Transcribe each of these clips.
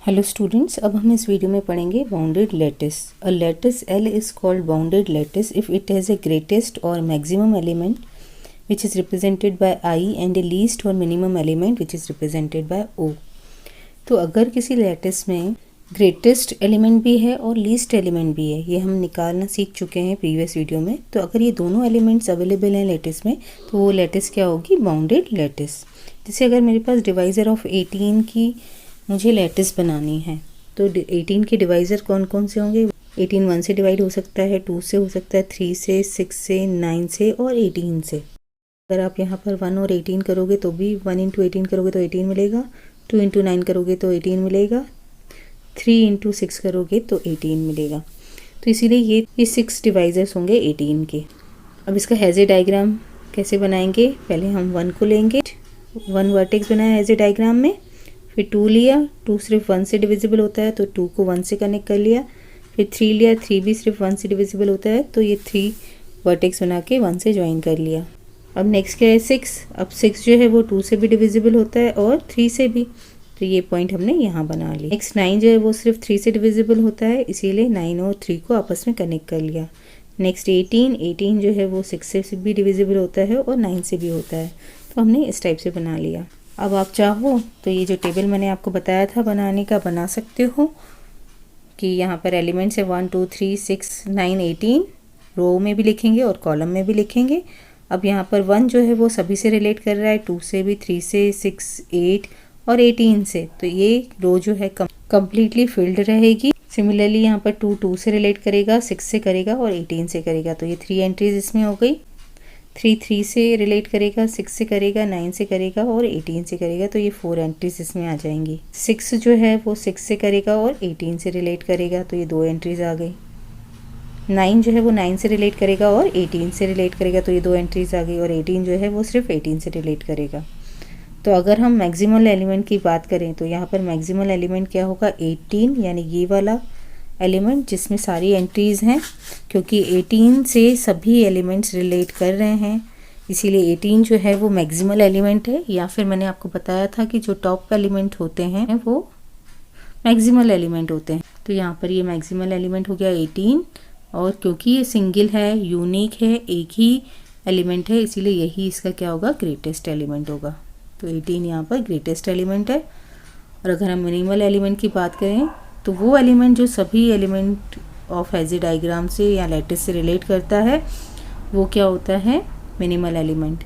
Hello students, अब हम इस वीडियो में पढ़ेंगे bounded lattice. A lattice L is called bounded lattice if it has a greatest or maximum element which is represented by I and a least or minimum element which is represented by O। तो अगर किसी lattice में greatest element भी है और least element भी है, ये हम निकालना सीख चुके हैं प्रीवियस वीडियो में। तो अगर ये दोनों एलिमेंट्स अवेलेबल हैं लैटिस में, तो वो लैटिस क्या होगी? Bounded lattice. जैसे अगर मेरे पास डिवाइज़र ऑफ 18 की मुझे लैटिस बनानी है, तो 18 के डिवाइज़र कौन कौन से होंगे? 18 1 से डिवाइड हो सकता है, 2 से हो सकता है, 3 से, 6 से, 9 से और 18 से। अगर आप यहाँ पर 1 और 18 करोगे तो भी 1 इंटू 18 करोगे तो 18 मिलेगा, 2 इंटू 9 करोगे तो 18 मिलेगा, 3 इंटू 6 करोगे तो 18 मिलेगा। तो इसीलिए ये 6 डिवाइज़र्स होंगे 18 के। अब इसका हैज़े डायग्राम कैसे बनाएंगे? पहले हम 1 को लेंगे, 1 वर्टेक्स बनाया हैज़े डायग्राम में, फिर 2 लिया, 2 सिर्फ 1 से डिविजिबल होता है तो 2 को 1 से कनेक्ट कर लिया, फिर 3 लिया, 3 भी सिर्फ 1 से डिविजिबल होता है तो ये 3 वर्टेक्स बना के 1 से ज्वाइन कर लिया। अब नेक्स्ट क्या है? 6। अब 6 जो है वो 2 से भी डिविजिबल होता है और 3 से भी, तो ये पॉइंट हमने यहाँ बना लिया। नेक्स्ट 9 जो है वो सिर्फ 3 से डिविजिबल होता है, इसीलिए 9 और 3 को आपस में कनेक्ट कर लिया। नेक्स्ट 18 जो है वो 6 से भी डिविजिबल होता है और 9 से भी होता है, तो हमने इस टाइप से बना लिया। अब आप चाहो तो ये जो टेबल मैंने आपको बताया था बनाने का, बना सकते हो कि यहाँ पर एलिमेंट्स है 1 2 3 6 9 18, रो में भी लिखेंगे और कॉलम में भी लिखेंगे। अब यहाँ पर 1 जो है वो सभी से रिलेट कर रहा है, 2 से भी, 3 से, 6 8 और 18 से, तो ये रो जो है कम्प्लीटली फिल्ड रहेगी। सिमिलरली यहाँ पर 2 से रिलेट करेगा, 6 से करेगा और 18 से करेगा, तो ये 3 एंट्रीज इसमें हो गई। 3 से रिलेट करेगा, 6 से करेगा, 9 से करेगा और 18 से करेगा, तो ये 4 एंट्रीज इसमें आ जाएंगी। 6 जो है वो 6 से करेगा और 18 से रिलेट करेगा, तो ये 2 एंट्रीज आ गई। 9 जो है वो 9 से रिलेट करेगा और 18 से रिलेट करेगा, तो ये 2 एंट्रीज आ गई। और 18 जो है वो सिर्फ 18 से रिलेट करेगा। तो अगर हम मैक्सिमल एलिमेंट की बात करें तो यहाँ पर मैक्सिमल एलिमेंट क्या होगा? 18, यानी ये वाला एलिमेंट जिसमें सारी एंट्रीज़ हैं, क्योंकि 18 से सभी एलिमेंट्स रिलेट कर रहे हैं, इसीलिए 18 जो है वो मैक्सिमल एलिमेंट है। या फिर मैंने आपको बताया था कि जो टॉप एलिमेंट होते हैं वो मैक्सिमल एलिमेंट होते हैं। तो यहाँ पर ये मैक्सिमल एलिमेंट हो गया 18, और क्योंकि ये सिंगल है, यूनिक है, एक ही एलिमेंट है, इसीलिए यही इसका क्या होगा? ग्रेटेस्ट एलिमेंट होगा। तो 18 यहाँ पर ग्रेटेस्ट एलिमेंट है। और अगर हम मिनिमल एलिमेंट की बात करें तो वो एलिमेंट जो सभी एलिमेंट ऑफ हैज़े डायग्राम से या लैटिस से रिलेट करता है, वो क्या होता है? Minimal element.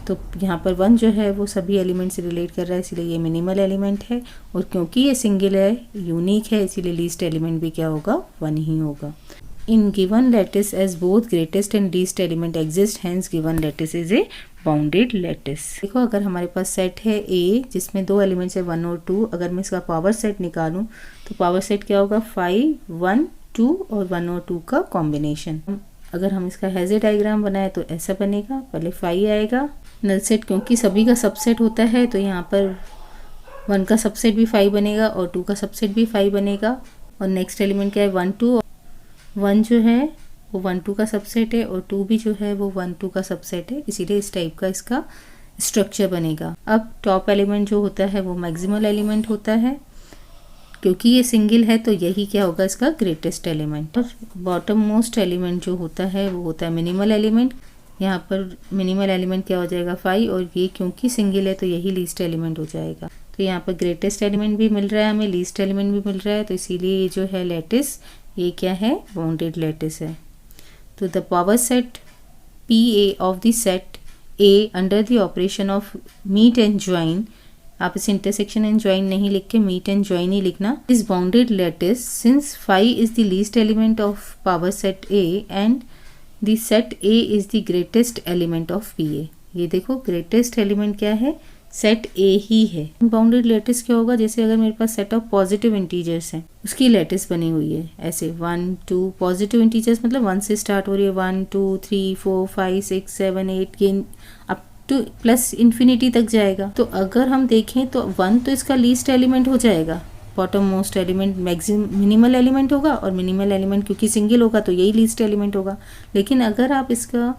तो यहाँ पर 1 जो है वो सभी एलिमेंट से रिलेट कर रहा है, इसीलिए ये मिनिमल एलिमेंट है। और क्योंकि ये सिंगल है, यूनिक है, इसीलिए लीस्ट एलिमेंट भी क्या होगा? 1 ही होगा। In given lattice as both greatest and least element exist, hence given lattice is a bounded lattice. देखो, अगर हमारे पास सेट है A जिसमें 2 एलिमेंट्स है 1 और 2, अगर मैं इसका पावर सेट निकालूं तो पावर सेट क्या होगा? 5 1 2 और 1 और 2 का कॉम्बिनेशन। अगर हम इसका हैज़े डायग्राम बनाए तो ऐसा बनेगा, पहले 5 आएगा। नल सेट क्योंकि सभी का सबसेट होता है, तो यहाँ पर 1 का सबसेट भी 5 बनेगा और 2 का सबसेट भी 5 बनेगा। और नेक्स्ट एलिमेंट क्या है? 1 2, 1 जो है वो 1 2 का सबसेट है और 2 भी जो है वो 1 2 का सबसेट है, इसीलिए इस टाइप का इसका स्ट्रक्चर बनेगा। अब टॉप एलिमेंट जो होता है वो मैक्सिमल एलिमेंट होता है, क्योंकि ये सिंगल है तो यही क्या होगा? इसका ग्रेटेस्ट एलिमेंट। और बॉटम मोस्ट एलिमेंट जो होता है वो होता है मिनिमल एलिमेंट। यहाँ पर मिनिमल एलिमेंट क्या हो जाएगा? 5, और ये क्योंकि सिंगल है तो यही लीस्ट एलिमेंट हो जाएगा। तो यहाँ पर ग्रेटेस्ट एलिमेंट भी मिल रहा है हमें, लीस्ट एलिमेंट भी मिल रहा है, तो इसीलिए ये जो है लैटिस, ये क्या है? बाउंडेड लैटिस है। तो the power set PA of the set A under the operation of meat and join, आप इसे इंटरसेक्शन एंड ज्वाइन नहीं लिख के मीट एंड ज्वाइन ही लिखना, is bounded lattice since 5 is the least element of power set A and the set A is the greatest element of PA। ये देखो, greatest element क्या है? सेट A ही है। Bounded lattice क्या होगा? जैसे अगर मेरे पास सेट ऑफ पॉजिटिव इंटीजर्स हैं, उसकी लैटिस बनी हुई है ऐसे 1 2, पॉजिटिव इंटीजर्स मतलब 1 से स्टार्ट हो रही है, 1 2 3 4 5 6 7 8 के अप टू प्लस इन्फिनिटी तक जाएगा। तो अगर हम देखें तो 1 तो इसका लीस्ट एलिमेंट हो जाएगा, bottom most element minimal element होगा, और मिनिमल एलिमेंट क्योंकि सिंगल होगा तो यही लीस्ट एलिमेंट होगा। लेकिन अगर आप इसका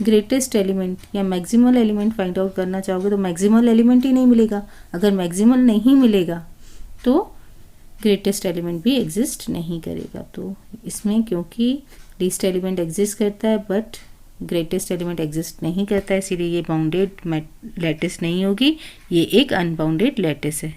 ग्रेटेस्ट एलिमेंट या मैक्सिमल एलिमेंट फाइंड आउट करना चाहोगे तो मैक्सिमल एलिमेंट ही नहीं मिलेगा। अगर मैक्सिमल नहीं मिलेगा तो ग्रेटेस्ट एलिमेंट भी एग्जिस्ट नहीं करेगा। तो इसमें क्योंकि लीस्ट एलिमेंट एग्जिस्ट करता है बट ग्रेटेस्ट एलिमेंट एग्जिस्ट नहीं करता है, इसीलिए ये बाउंडेड लैटिस नहीं होगी, ये एक अनबाउंडेड लैटिस है।